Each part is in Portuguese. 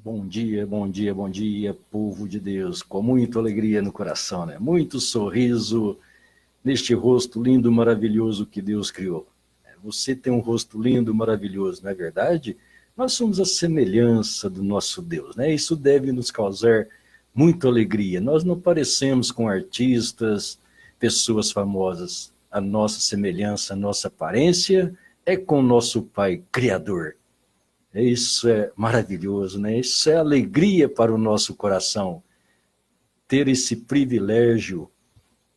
Bom dia, bom dia, bom dia, povo de Deus, com muita alegria no coração, né? Muito sorriso neste rosto lindo, maravilhoso que Deus criou. Você tem um rosto lindo, maravilhoso, não é verdade? Nós somos a semelhança do nosso Deus, né? Isso deve nos causar muita alegria. Nós não parecemos com artistas, pessoas famosas. A nossa semelhança, a nossa aparência é com o nosso Pai Criador. Isso é maravilhoso, né? Isso é alegria para o nosso coração, ter esse privilégio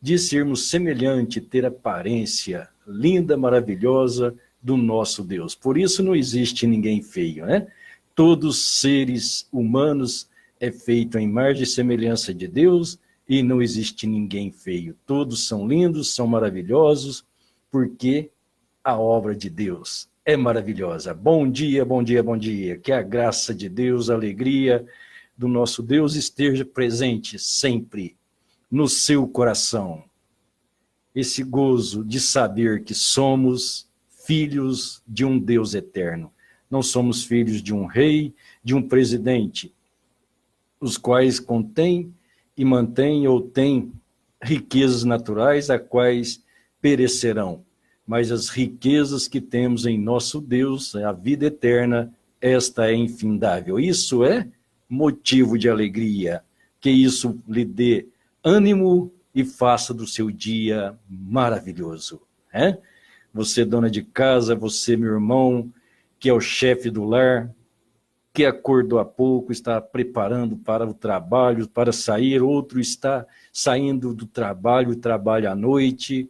de sermos semelhante, ter aparência linda, maravilhosa do nosso Deus. Por isso não existe ninguém feio, né? Todos os seres humanos é feito em imagem e semelhança de Deus e não existe ninguém feio. Todos são lindos, são maravilhosos, porque a obra de Deus é maravilhosa. Bom dia, bom dia, bom dia. Que a graça de Deus, a alegria do nosso Deus esteja presente sempre no seu coração. Esse gozo de saber que somos filhos de um Deus eterno. Não somos filhos de um rei, de um presidente, os quais contêm e mantêm ou têm riquezas naturais, a quais perecerão. Mas as riquezas que temos em nosso Deus, a vida eterna, esta é infindável. Isso é motivo de alegria, que isso lhe dê ânimo e faça do seu dia maravilhoso. Né? Você, dona de casa, você, meu irmão, que é o chefe do lar, que acordou há pouco, está preparando para o trabalho, para sair, outro está saindo do trabalho, trabalha à noite,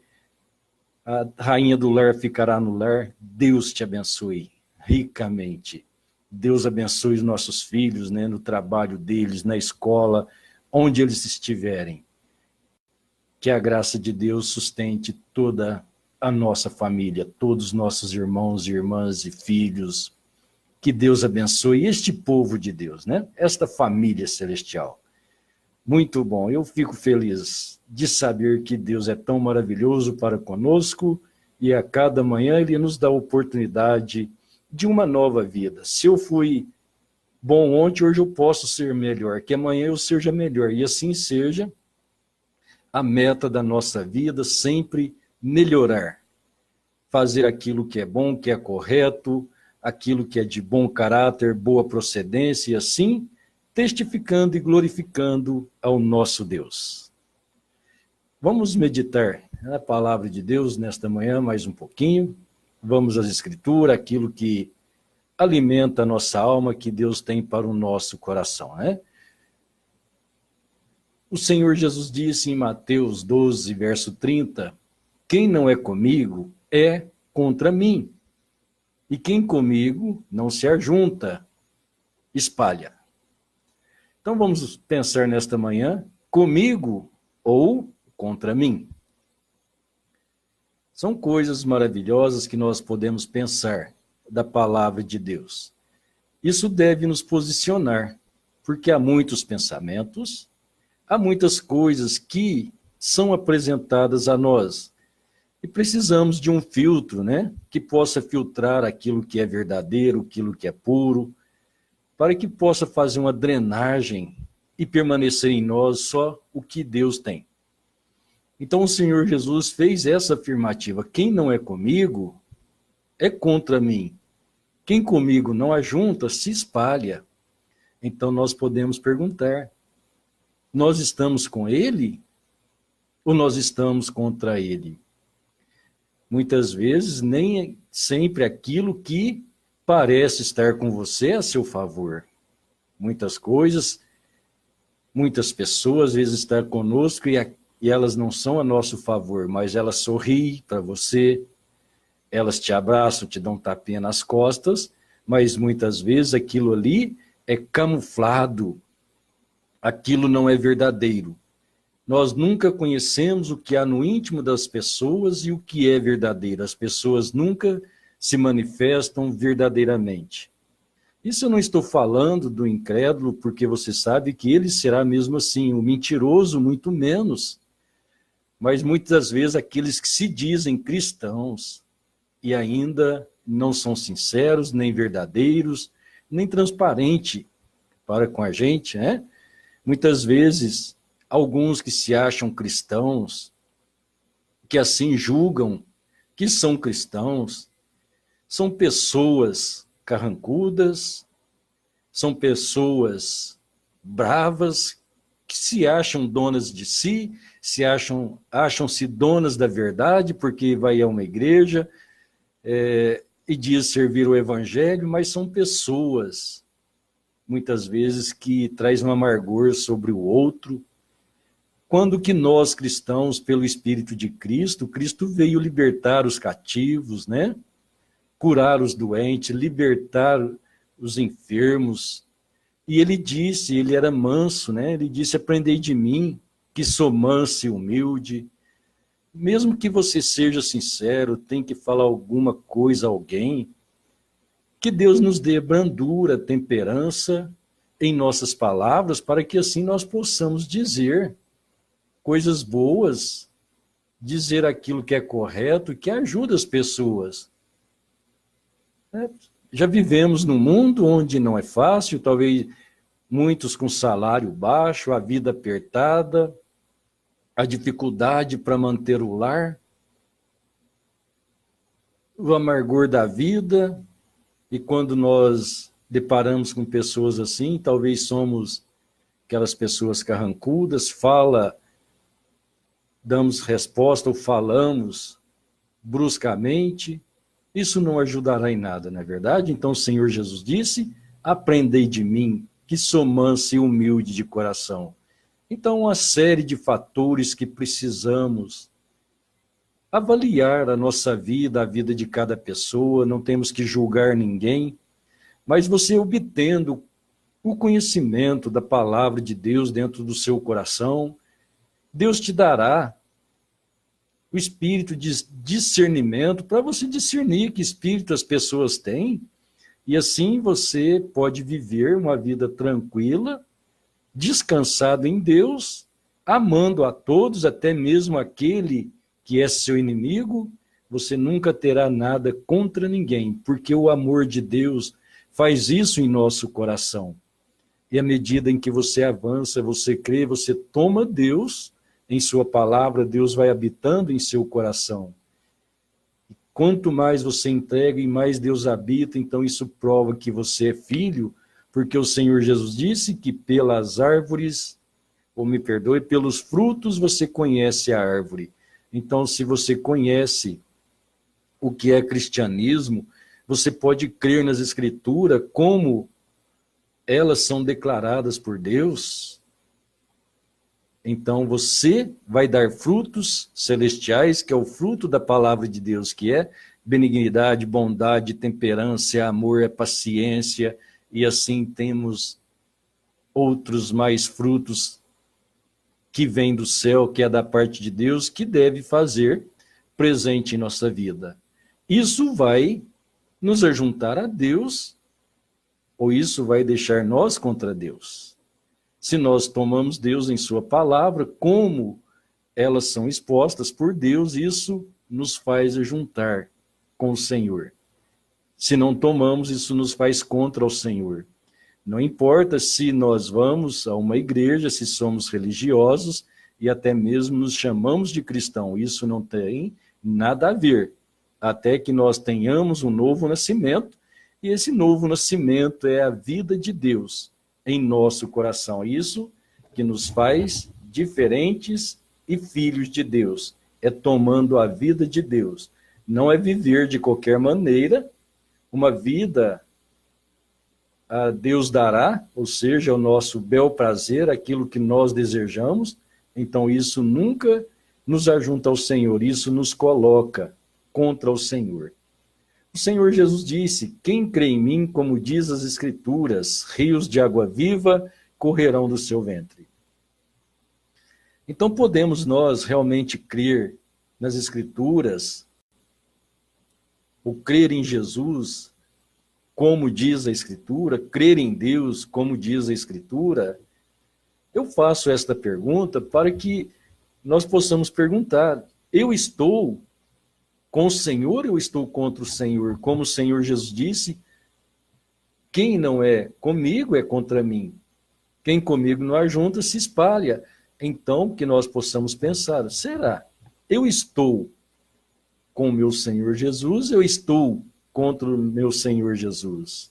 a rainha do lar ficará no lar. Deus te abençoe ricamente. Deus abençoe os nossos filhos, né, no trabalho deles, na escola, onde eles estiverem. Que a graça de Deus sustente toda a nossa família, todos os nossos irmãos, irmãs e filhos. Que Deus abençoe este povo de Deus, né? Esta família celestial. Muito bom, eu fico feliz de saber que Deus é tão maravilhoso para conosco e a cada manhã Ele nos dá a oportunidade de uma nova vida. Se eu fui bom ontem, hoje eu posso ser melhor, que amanhã eu seja melhor, e assim seja a meta da nossa vida, sempre melhorar, fazer aquilo que é bom, que é correto, aquilo que é de bom caráter, boa procedência, e assim testificando e glorificando ao nosso Deus. Vamos meditar na palavra de Deus nesta manhã mais um pouquinho. Vamos às Escrituras, aquilo que alimenta a nossa alma, que Deus tem para o nosso coração, né? O Senhor Jesus disse em Mateus 12, verso 30, quem não é comigo é contra mim, e quem comigo não se ajunta, espalha. Então vamos pensar nesta manhã, comigo ou contra mim. São coisas maravilhosas que nós podemos pensar da palavra de Deus. Isso deve nos posicionar, porque há muitos pensamentos, há muitas coisas que são apresentadas a nós. E precisamos de um filtro, né, que possa filtrar aquilo que é verdadeiro, aquilo que é puro, para que possa fazer uma drenagem e permanecer em nós só o que Deus tem. Então o Senhor Jesus fez essa afirmativa, quem não é comigo é contra mim. Quem comigo não ajunta, se espalha. Então nós podemos perguntar, nós estamos com ele ou nós estamos contra ele? Muitas vezes nem sempre aquilo que parece estar com você a seu favor. Muitas coisas, muitas pessoas às vezes estão conosco e elas não são a nosso favor, mas elas sorriem para você, elas te abraçam, te dão um tapinha nas costas, mas muitas vezes aquilo ali é camuflado, aquilo não é verdadeiro. Nós nunca conhecemos o que há no íntimo das pessoas e o que é verdadeiro. As pessoas nunca se manifestam verdadeiramente. Isso eu não estou falando do incrédulo, porque você sabe que ele será mesmo assim, o mentiroso muito menos. Mas muitas vezes aqueles que se dizem cristãos e ainda não são sinceros, nem verdadeiros, nem transparentes para com a gente, né? Muitas vezes, alguns que se acham cristãos, que assim julgam que são cristãos, são pessoas carrancudas, são pessoas bravas, que se acham donas de si, acham-se donas da verdade, porque vai a uma igreja e diz servir o evangelho, mas são pessoas, muitas vezes, que traz um amargor sobre o outro. Quando que nós, cristãos, pelo Espírito de Cristo, Cristo veio libertar os cativos, né? Curar os doentes, libertar os enfermos. E ele disse, ele era manso, né? Ele disse, aprendei de mim, que sou manso e humilde. Mesmo que você seja sincero, tem que falar alguma coisa a alguém, que Deus nos dê brandura, temperança em nossas palavras, para que assim nós possamos dizer coisas boas, dizer aquilo que é correto, que ajuda as pessoas. Já vivemos num mundo onde não é fácil, talvez muitos com salário baixo, a vida apertada, a dificuldade para manter o lar, o amargor da vida, e quando nós deparamos com pessoas assim, talvez somos aquelas pessoas carrancudas, damos resposta ou falamos bruscamente, isso não ajudará em nada, não é verdade? Então o Senhor Jesus disse, aprendei de mim, que sou manso e humilde de coração. Então, uma série de fatores que precisamos avaliar a nossa vida, a vida de cada pessoa, não temos que julgar ninguém, mas você obtendo o conhecimento da palavra de Deus dentro do seu coração, Deus te dará o espírito de discernimento para você discernir que espírito as pessoas têm, e assim você pode viver uma vida tranquila, descansado em Deus, amando a todos, até mesmo aquele que é seu inimigo. Você nunca terá nada contra ninguém, porque o amor de Deus faz isso em nosso coração. E à medida em que você avança, você crê, você toma Deus em sua palavra, Deus vai habitando em seu coração. E quanto mais você entrega e mais Deus habita, então isso prova que você é filho, porque o Senhor Jesus disse que pelas árvores, ou me perdoe, pelos frutos você conhece a árvore. Então, se você conhece o que é cristianismo, você pode crer nas Escrituras como elas são declaradas por Deus. Então, você vai dar frutos celestiais, que é o fruto da palavra de Deus, que é benignidade, bondade, temperança, amor, paciência, e assim temos outros mais frutos que vêm do céu, que é da parte de Deus, que deve fazer presente em nossa vida. Isso vai nos ajuntar a Deus, ou isso vai deixar nós contra Deus? Se nós tomamos Deus em sua palavra, como elas são expostas por Deus, isso nos faz juntar com o Senhor. Se não tomamos, isso nos faz contra o Senhor. Não importa se nós vamos a uma igreja, se somos religiosos e até mesmo nos chamamos de cristão, isso não tem nada a ver. Até que nós tenhamos um novo nascimento, e esse novo nascimento é a vida de Deus em nosso coração. Isso que nos faz diferentes e filhos de Deus. É tomando a vida de Deus. Não é viver de qualquer maneira, uma vida a Deus dará, ou seja, o nosso bel prazer, aquilo que nós desejamos. Então isso nunca nos ajunta ao Senhor, isso nos coloca contra o Senhor. O Senhor Jesus disse, quem crê em mim, como diz as Escrituras, rios de água viva correrão do seu ventre. Então podemos nós realmente crer nas Escrituras, ou crer em Jesus, como diz a Escritura, crer em Deus, como diz a Escritura? Eu faço esta pergunta para que nós possamos perguntar, eu estou com o Senhor ou estou contra o Senhor? Como o Senhor Jesus disse, Quem não é comigo é contra mim. Quem comigo não ajunta se espalha. Então, que nós possamos pensar, será? Eu estou com o meu Senhor Jesus, eu estou contra o meu Senhor Jesus?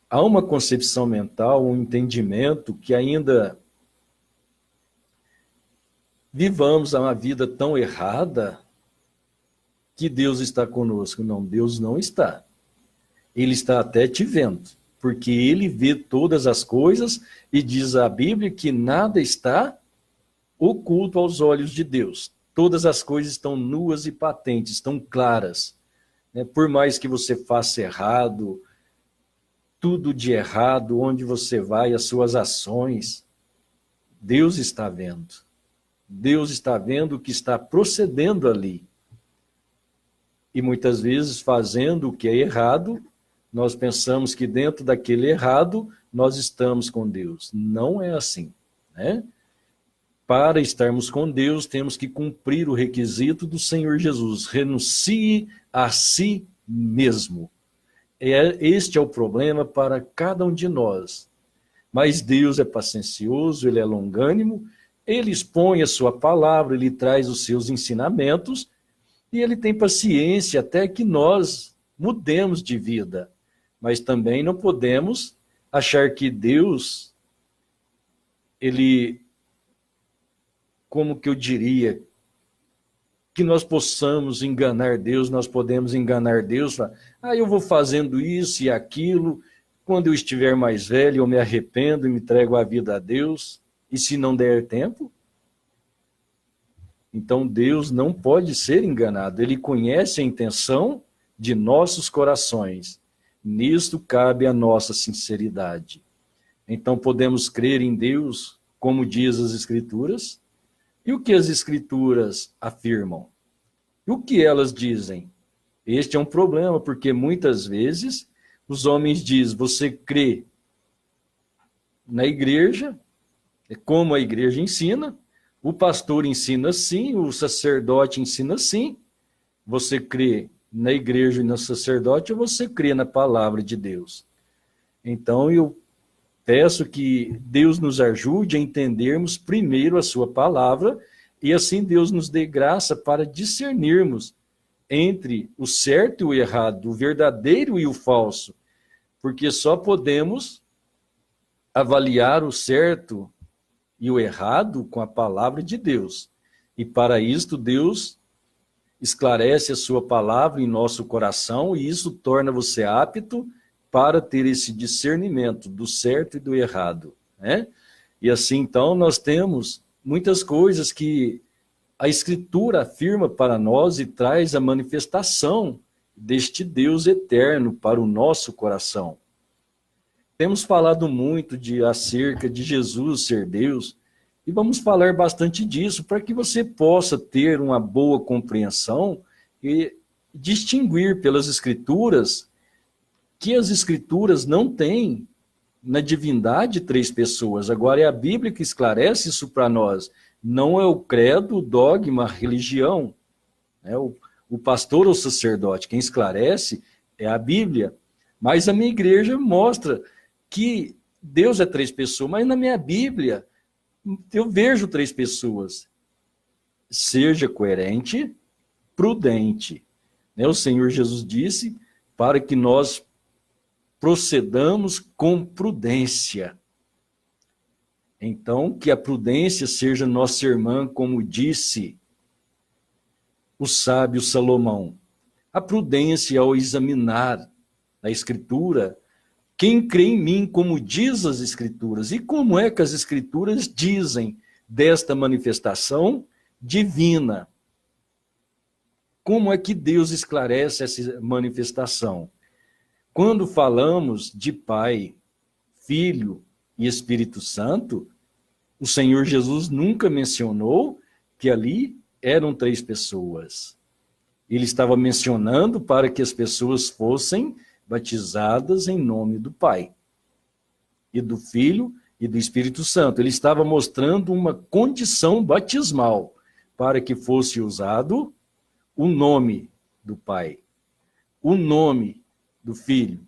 Há uma concepção mental, um entendimento que ainda vivamos uma vida tão errada que Deus está conosco. Não, Deus não está. Ele está até te vendo, porque ele vê todas as coisas e diz a Bíblia que nada está oculto aos olhos de Deus. Todas as coisas estão nuas e patentes, estão claras. Por mais que você faça errado, tudo de errado, onde você vai, as suas ações, Deus está vendo. Deus está vendo o que está procedendo ali. E muitas vezes, fazendo o que é errado, nós pensamos que dentro daquele errado, nós estamos com Deus. Não é assim, né? Para estarmos com Deus, temos que cumprir o requisito do Senhor Jesus. Renuncie a si mesmo. Este é o problema para cada um de nós. Mas Deus é paciencioso, Ele é longânimo, Ele expõe a sua palavra, Ele traz os seus ensinamentos, e Ele tem paciência até que nós mudemos de vida. Mas também não podemos achar que Deus, Ele, como que eu diria, que nós possamos enganar Deus, nós podemos enganar Deus, eu vou fazendo isso e aquilo, quando eu estiver mais velho eu me arrependo e me entrego a vida a Deus, e se não der tempo? Então Deus não pode ser enganado, Ele conhece a intenção de nossos corações, nisto cabe a nossa sinceridade. Então podemos crer em Deus, como diz as Escrituras. E o que as Escrituras afirmam? E o que elas dizem? Este é um problema, porque muitas vezes os homens dizem, você crê na igreja, é como a igreja ensina, o pastor ensina assim, o sacerdote ensina assim, você crê na igreja e no sacerdote, ou você crê na palavra de Deus? Então eu peço que Deus nos ajude a entendermos primeiro a sua palavra, e assim Deus nos dê graça para discernirmos entre o certo e o errado, o verdadeiro e o falso, porque só podemos avaliar o certo e o errado com a palavra de Deus. E para isto Deus esclarece a sua palavra em nosso coração, e isso torna você apto para ter esse discernimento do certo e do errado, né? E assim, então, nós temos muitas coisas que a Escritura afirma para nós e traz a manifestação deste Deus eterno para o nosso coração. Temos falado muito acerca de Jesus ser Deus, e vamos falar bastante disso para que você possa ter uma boa compreensão e distinguir pelas Escrituras que as Escrituras não têm na divindade três pessoas. Agora é a Bíblia que esclarece isso para nós. Não é o credo, o dogma, a religião, né? O pastor ou o sacerdote. Quem esclarece é a Bíblia. Mas a minha igreja mostra que Deus é três pessoas, mas na minha Bíblia eu vejo três pessoas. Seja coerente, prudente. Né? O Senhor Jesus disse para que nós procedamos com prudência. Então, que a prudência seja nossa irmã, como disse o sábio Salomão. A prudência ao examinar a Escritura, quem crê em mim, como diz as Escrituras. E como é que as Escrituras dizem desta manifestação divina? Como é que Deus esclarece essa manifestação? Quando falamos de Pai, Filho e Espírito Santo, o Senhor Jesus nunca mencionou que ali eram três pessoas. Ele estava mencionando para que as pessoas fossem batizadas em nome do Pai, e do Filho e do Espírito Santo. Ele estava mostrando uma condição batismal para que fosse usado o nome do Pai, o nome do Filho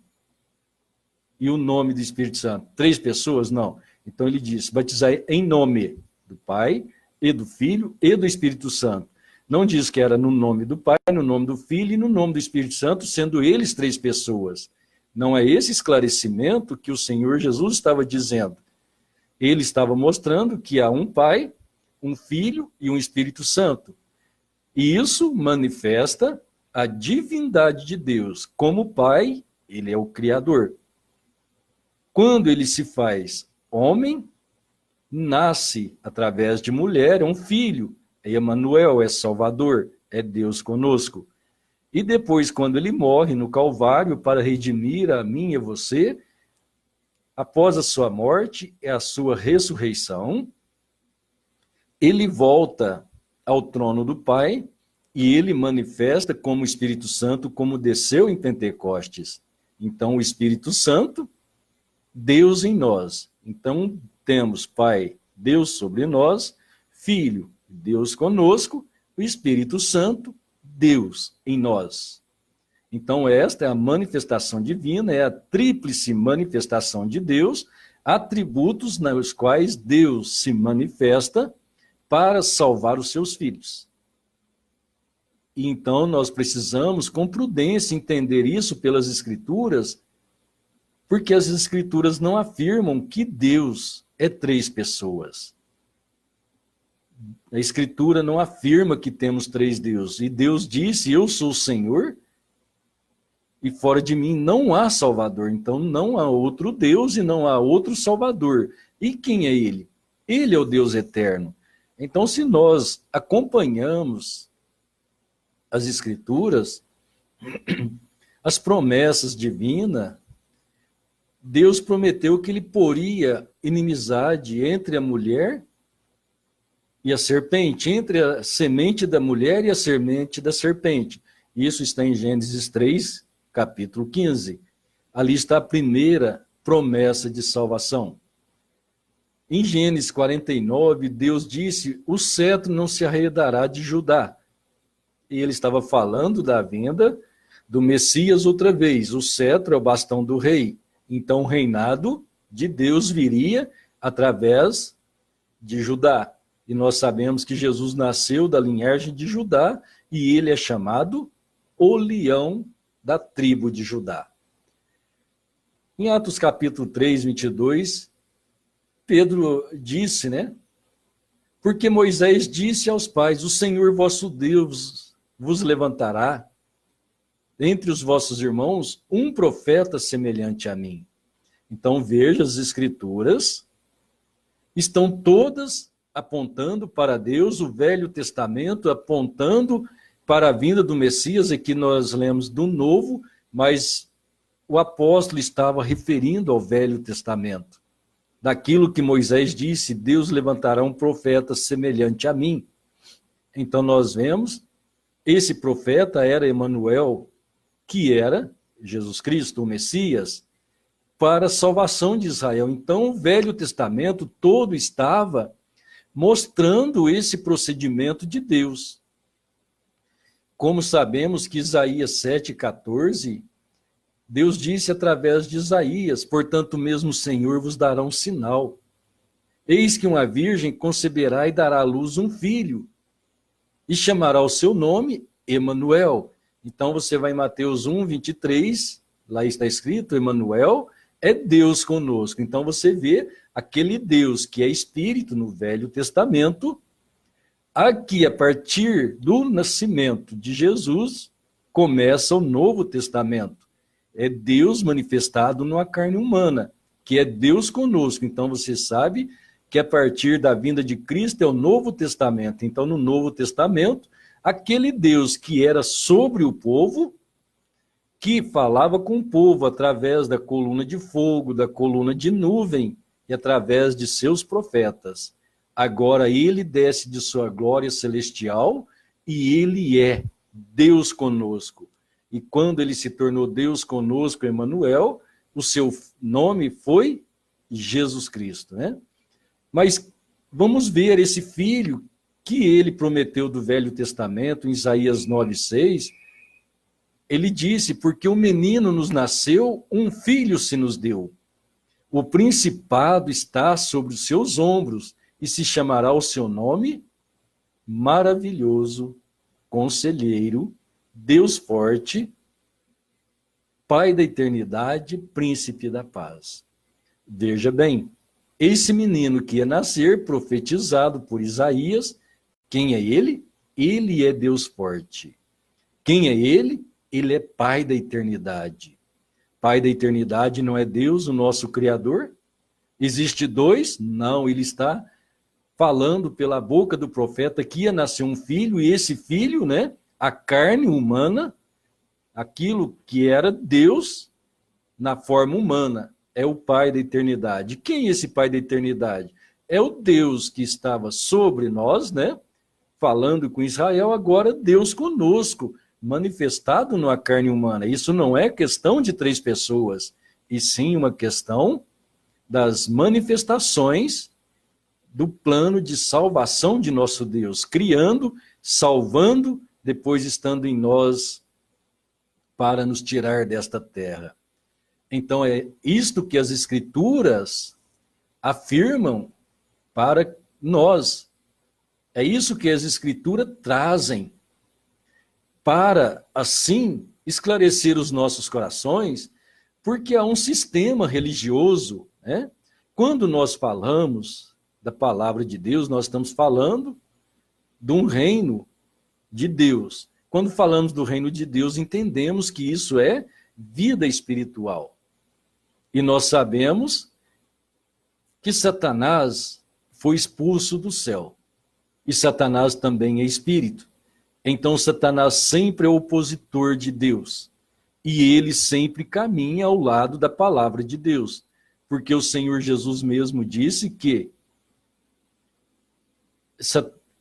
e o nome do Espírito Santo? 3 pessoas? Não. Então ele diz, batizar em nome do Pai, e do Filho, e do Espírito Santo. Não diz que era no nome do Pai, no nome do Filho e no nome do Espírito Santo, sendo eles 3 pessoas. Não é esse esclarecimento que o Senhor Jesus estava dizendo. Ele estava mostrando que há um Pai, um Filho e um Espírito Santo. E isso manifesta a divindade de Deus. Como Pai, ele é o Criador. Quando ele se faz homem, nasce através de mulher, é um filho. É Emanuel, é Salvador, é Deus conosco. E depois, quando ele morre no Calvário para redimir a mim e a você, após a sua morte e a sua ressurreição, ele volta ao trono do Pai e ele manifesta como Espírito Santo, como desceu em Pentecostes. Então, o Espírito Santo, Deus em nós. Então, temos Pai, Deus sobre nós, Filho, Deus conosco, o Espírito Santo, Deus em nós. Então, esta é a manifestação divina, é a tríplice manifestação de Deus, atributos nos quais Deus se manifesta para salvar os seus filhos. E então, nós precisamos, com prudência, entender isso pelas Escrituras, porque as Escrituras não afirmam que Deus é 3 pessoas. A Escritura não afirma que temos 3 deuses. E Deus disse, eu sou o Senhor, e fora de mim não há Salvador. Então não há outro Deus e não há outro Salvador. E quem é Ele? Ele é o Deus eterno. Então, se nós acompanhamos as Escrituras, as promessas divinas, Deus prometeu que ele poria inimizade entre a mulher e a serpente, entre a semente da mulher e a semente da serpente. Isso está em Gênesis 3, capítulo 15. Ali está a primeira promessa de salvação. Em Gênesis 49, Deus disse, o cetro não se arredará de Judá. E ele estava falando da vinda do Messias outra vez. O cetro é o bastão do rei. Então o reinado de Deus viria através de Judá. E nós sabemos que Jesus nasceu da linhagem de Judá e ele é chamado o leão da tribo de Judá. Em Atos capítulo 3, 22, Pedro disse, porque Moisés disse aos pais, o Senhor vosso Deus vos levantará entre os vossos irmãos um profeta semelhante a mim. Então veja, as Escrituras estão todas apontando para Deus, o Velho Testamento apontando para a vinda do Messias, aqui nós lemos do Novo, mas o apóstolo estava referindo ao Velho Testamento. Daquilo que Moisés disse, Deus levantará um profeta semelhante a mim. Então nós vemos, esse profeta era Emanuel, que era Jesus Cristo, o Messias, para a salvação de Israel. Então o Velho Testamento todo estava mostrando esse procedimento de Deus. Como sabemos que Isaías 7,14, Deus disse através de Isaías, portanto mesmo o Senhor vos dará um sinal. Eis que uma virgem conceberá e dará à luz um filho, e chamará o seu nome Emanuel. Então você vai em Mateus 1, 23, lá está escrito, Emanuel é Deus conosco. Então você vê aquele Deus que é Espírito no Velho Testamento, aqui a partir do nascimento de Jesus, começa o Novo Testamento. É Deus manifestado numa carne humana, que é Deus conosco. Então você sabe que a partir da vinda de Cristo é o Novo Testamento. Então no Novo Testamento, aquele Deus que era sobre o povo, que falava com o povo através da coluna de fogo, da coluna de nuvem e através de seus profetas. Agora ele desce de sua glória celestial e ele é Deus conosco. E quando ele se tornou Deus conosco, Emanuel, o seu nome foi Jesus Cristo, Mas vamos ver esse filho que ele prometeu do Velho Testamento, em Isaías 9,6, ele disse, porque um menino nos nasceu, um filho se nos deu. O principado está sobre os seus ombros, e se chamará o seu nome Maravilhoso, Conselheiro, Deus Forte, Pai da Eternidade, Príncipe da Paz. Veja bem, esse menino que ia nascer, profetizado por Isaías, quem é ele? Ele é Deus Forte. Quem é ele? Ele é Pai da Eternidade. Pai da Eternidade não é Deus, o nosso Criador? Existe dois? Não, ele está falando pela boca do profeta que ia nascer um filho, e esse filho, né, a carne humana, aquilo que era Deus na forma humana, é o Pai da Eternidade. Quem é esse Pai da Eternidade? É o Deus que estava sobre nós, né, falando com Israel, agora Deus conosco, manifestado na carne humana. Isso não é questão de três pessoas, e sim uma questão das manifestações do plano de salvação de nosso Deus, criando, salvando, depois estando em nós para nos tirar desta terra. Então é isto que as Escrituras afirmam para nós. É isso que as Escrituras trazem para, assim, esclarecer os nossos corações, porque há um sistema religioso, né? Quando nós falamos da palavra de Deus, nós estamos falando de um reino de Deus. Quando falamos do reino de Deus, entendemos que isso é vida espiritual. E nós sabemos que Satanás foi expulso do céu. E Satanás também é espírito. Então Satanás sempre é opositor de Deus. E ele sempre caminha ao lado da palavra de Deus. Porque o Senhor Jesus mesmo disse que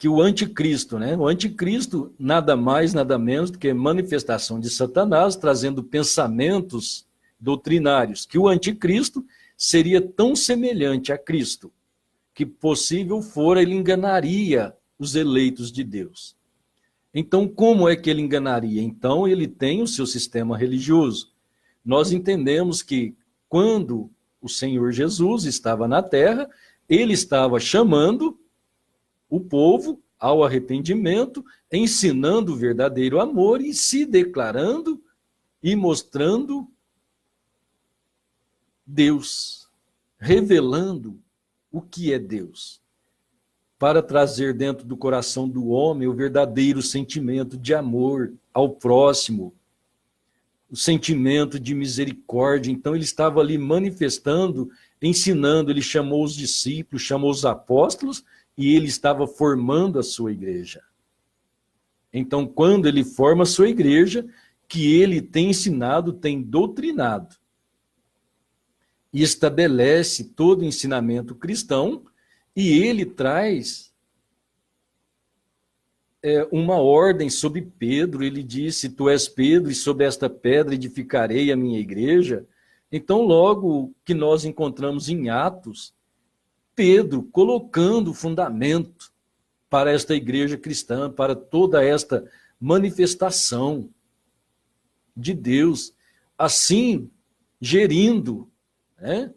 o anticristo, né? O anticristo nada mais, nada menos do que manifestação de Satanás, trazendo pensamentos doutrinários, que o anticristo seria tão semelhante a Cristo, que possível fora ele enganaria os eleitos de Deus. Então, como é que ele enganaria? Então, ele tem o seu sistema religioso. Nós entendemos que quando o Senhor Jesus estava na terra, ele estava chamando o povo ao arrependimento, ensinando o verdadeiro amor e se declarando e mostrando Deus, revelando o que é Deus, para trazer dentro do coração do homem o verdadeiro sentimento de amor ao próximo, o sentimento de misericórdia. Então ele estava ali manifestando, ensinando, ele chamou os discípulos, chamou os apóstolos, e ele estava formando a sua igreja. Então, quando ele forma a sua igreja, que ele tem ensinado, tem doutrinado, e estabelece todo o ensinamento cristão, e ele traz uma ordem sobre Pedro. Ele disse, tu és Pedro, e sobre esta pedra edificarei a minha igreja. Então, logo que nós encontramos em Atos, Pedro colocando o fundamento para esta igreja cristã, para toda esta manifestação de Deus, assim gerindo, né,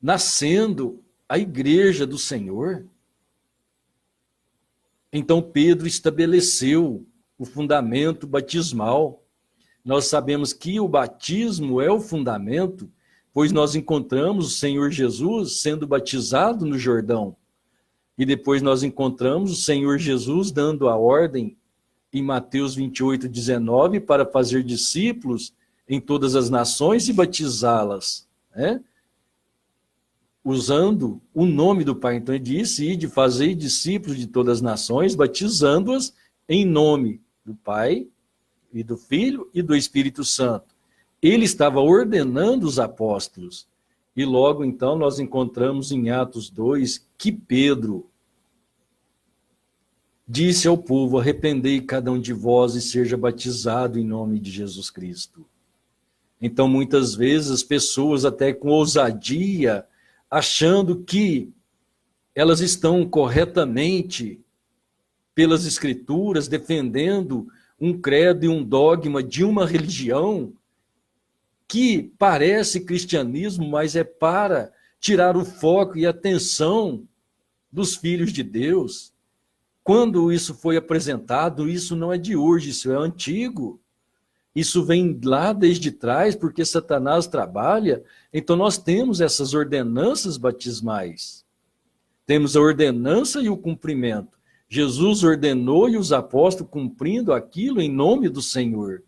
nascendo a igreja do Senhor. Então Pedro estabeleceu o fundamento batismal. Nós sabemos que o batismo é o fundamento, pois nós encontramos o Senhor Jesus sendo batizado no Jordão. E depois nós encontramos o Senhor Jesus dando a ordem em Mateus 28:19 para fazer discípulos em todas as nações e batizá-las, né? Usando o nome do Pai. Então ele disse, ide fazer discípulos de todas as nações, batizando-as em nome do Pai e do Filho e do Espírito Santo. Ele estava ordenando os apóstolos. E logo então nós encontramos em Atos 2 que Pedro disse ao povo, arrependei cada um de vós e seja batizado em nome de Jesus Cristo. Então muitas vezes as pessoas até com ousadia, achando que elas estão corretamente pelas Escrituras, defendendo um credo e um dogma de uma religião que parece cristianismo, mas é para tirar o foco e a atenção dos filhos de Deus. Quando isso foi apresentado, isso não é de hoje, isso é antigo. Isso vem lá desde trás, porque Satanás trabalha. Então nós temos essas ordenanças batismais. Temos a ordenança e o cumprimento. Jesus ordenou e os apóstolos cumprindo aquilo em nome do Senhor.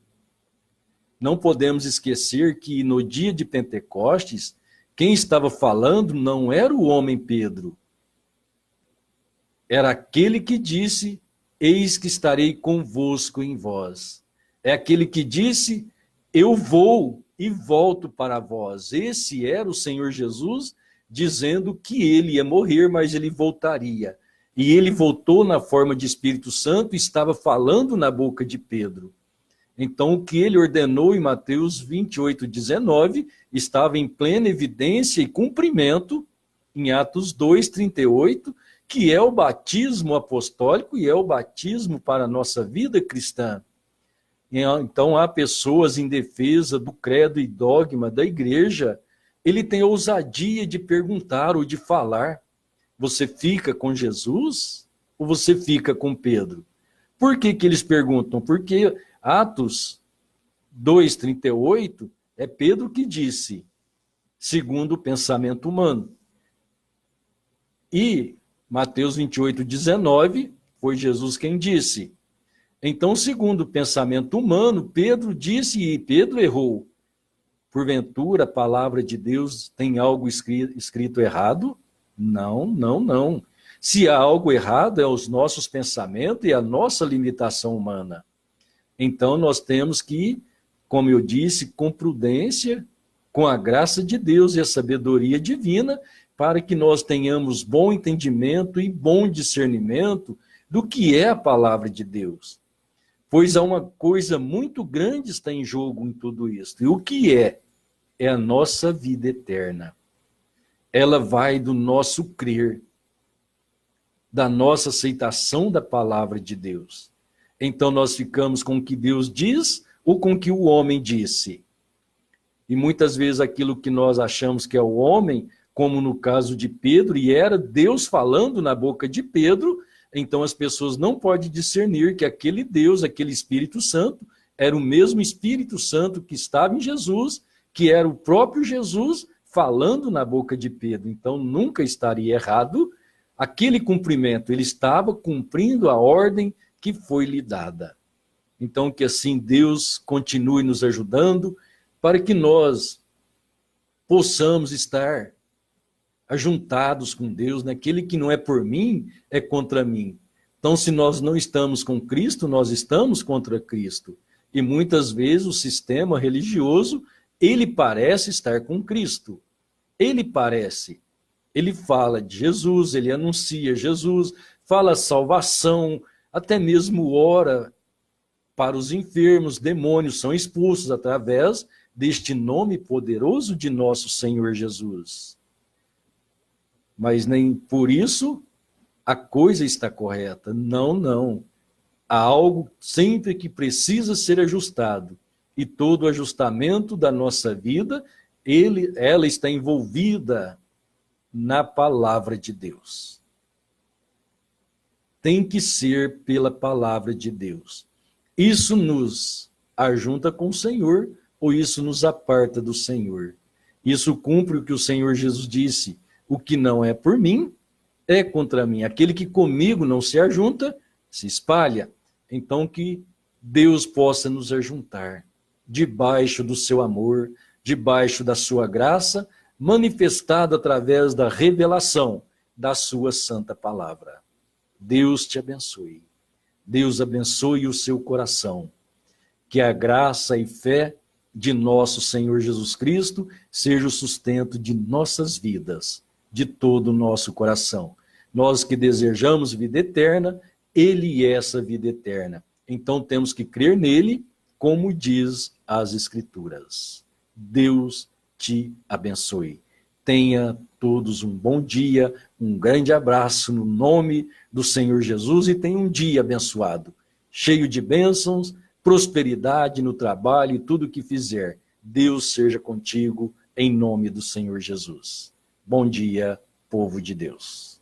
Não podemos esquecer que no dia de Pentecostes, quem estava falando não era o homem Pedro. Era aquele que disse, eis que estarei convosco em vós. É aquele que disse, eu vou e volto para vós. Esse era o Senhor Jesus dizendo que ele ia morrer, mas ele voltaria. E ele voltou na forma de Espírito Santo e estava falando na boca de Pedro. Então, o que ele ordenou em Mateus 28:19 estava em plena evidência e cumprimento em Atos 2:38, que é o batismo apostólico e é o batismo para a nossa vida cristã. Então, há pessoas em defesa do credo e dogma da igreja, ele tem ousadia de perguntar ou de falar, você fica com Jesus ou você fica com Pedro? Por que eles perguntam? Porque Atos 2:38 é Pedro que disse, segundo o pensamento humano. E Mateus 28:19 foi Jesus quem disse. Então, segundo o pensamento humano, Pedro disse e Pedro errou. Porventura, a palavra de Deus tem algo escrito errado? Não, não, não. Se há algo errado, é os nossos pensamentos e a nossa limitação humana. Então, nós temos que, como eu disse, com prudência, com a graça de Deus e a sabedoria divina, para que nós tenhamos bom entendimento e bom discernimento do que é a palavra de Deus. Pois há uma coisa muito grande está em jogo em tudo isso. E o que é? É a nossa vida eterna. Ela vai do nosso crer, da nossa aceitação da palavra de Deus. Então nós ficamos com o que Deus diz ou com o que o homem disse. E muitas vezes aquilo que nós achamos que é o homem, como no caso de Pedro, e era Deus falando na boca de Pedro, então as pessoas não podem discernir que aquele Deus, aquele Espírito Santo, era o mesmo Espírito Santo que estava em Jesus, que era o próprio Jesus falando na boca de Pedro. Então nunca estaria errado aquele cumprimento, ele estava cumprindo a ordem que foi lhe dada. Então que assim Deus continue nos ajudando para que nós possamos estar ajuntados com Deus, né? Aquele que não é por mim, é contra mim. Então, se nós não estamos com Cristo, nós estamos contra Cristo. E muitas vezes o sistema religioso, ele parece estar com Cristo. Ele parece. Ele fala de Jesus, ele anuncia Jesus, fala salvação, até mesmo ora para os enfermos, demônios são expulsos através deste nome poderoso de nosso Senhor Jesus. Mas nem por isso a coisa está correta. Não, não. Há algo sempre que precisa ser ajustado. E todo ajustamento da nossa vida, ela está envolvida na palavra de Deus. Tem que ser pela palavra de Deus. Isso nos ajunta com o Senhor ou isso nos aparta do Senhor? Isso cumpre o que o Senhor Jesus disse. O que não é por mim, é contra mim. Aquele que comigo não se ajunta, se espalha. Então que Deus possa nos ajuntar, debaixo do seu amor, debaixo da sua graça, manifestada através da revelação da sua santa palavra. Deus te abençoe. Deus abençoe o seu coração. Que a graça e fé de nosso Senhor Jesus Cristo seja o sustento de nossas vidas, de todo o nosso coração. Nós que desejamos vida eterna, ele é essa vida eterna. Então temos que crer nele, como diz as Escrituras. Deus te abençoe. Tenha todos um bom dia, um grande abraço no nome do Senhor Jesus e tenha um dia abençoado, cheio de bênçãos, prosperidade no trabalho e tudo que fizer. Deus seja contigo, em nome do Senhor Jesus. Bom dia, povo de Deus.